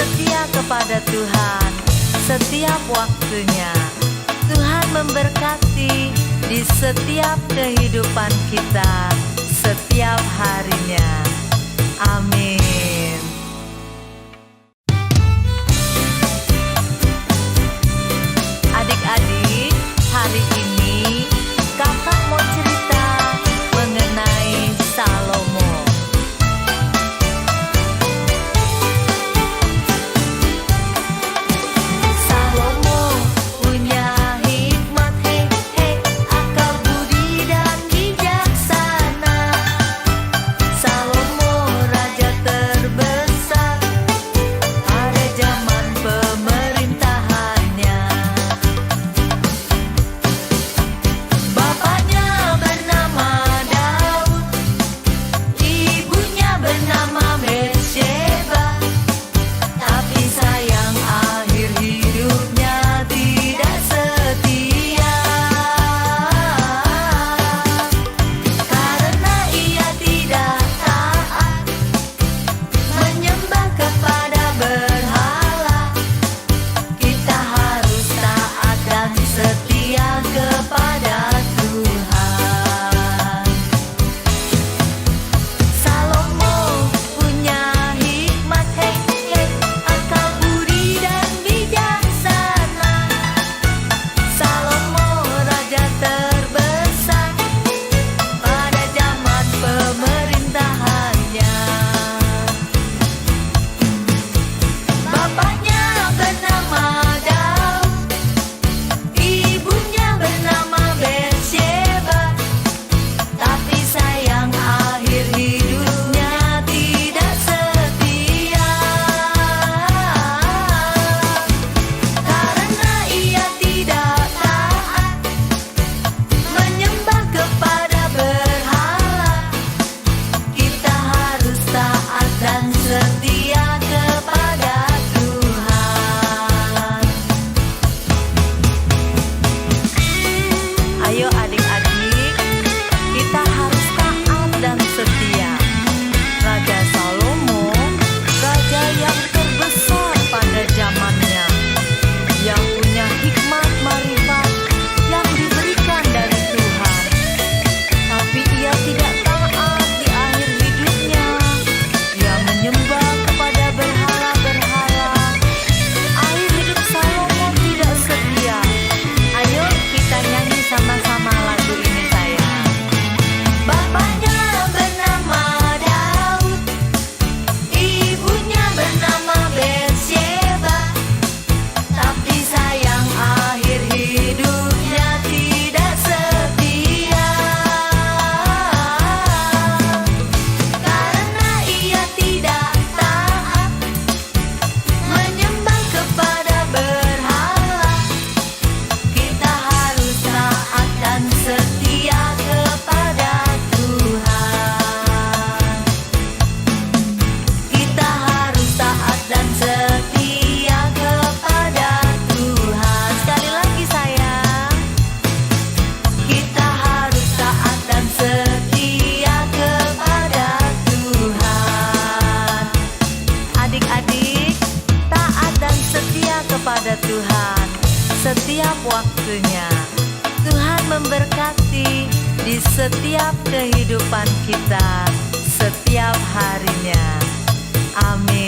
setia kepada Tuhan setiap waktunya. Tuhan memberkati di setiap kehidupan kita setiap harinya. Amin. Adik-adik, hari ini kakak mau cerita mengenai Salomo. Salomo punya hikmat, akal budi dan bijaksana. Salomo raja terbesar pada zaman pemerintahannya. Bapaknya bernama Daud, ibunya bernama Betsheba. Tapi sayang akhir hidupnya tidak setia, karena ia tidak taat menyembah kepada berhala. Kita harus taat dan setia kepada Tuhan. Salomo punya hikmat, akal budi dan bijaksana. Salomo raja terbesar pada zaman pemerintahannya. Bapaknya bernama Daud, ibunya bernama Betsheba. Tapi sayang akhir hidupnya tidak setia, karena ia tidak taat menyembah kepada berhala. Kita harus taat dan setia kepada Tuhan. Ayo adik-adik, kita harus taat dan setia. Raja Salomo, raja yang terbesar pada zamannya, yang punya hikmat marifat yang diberikan dari Tuhan. Tapi ia tidak taat di akhir hidupnya. Ia menyembah kepada berhala-berhala. Akhir hidup Salomo tidak setia. Ayo kita nyanyi sama-sama lagu ini, sayang. Bapaknya bernama Daud, ibunya bernama Betsheba. Tapi sayang akhir hidupnya tidak setia, karena ia tidak taat menyembah kepada berhala. Kita harus taat dan setia kepada Tuhan. Kita harus taat dan setia kepada Tuhan. Sekali lagi, sayang. Kita harus taat dan setia kepada Tuhan. Adik-adik, taat dan setia kepada Tuhan setiap waktunya. Tuhan memberkati di setiap kehidupan kita setiap harinya. Amin.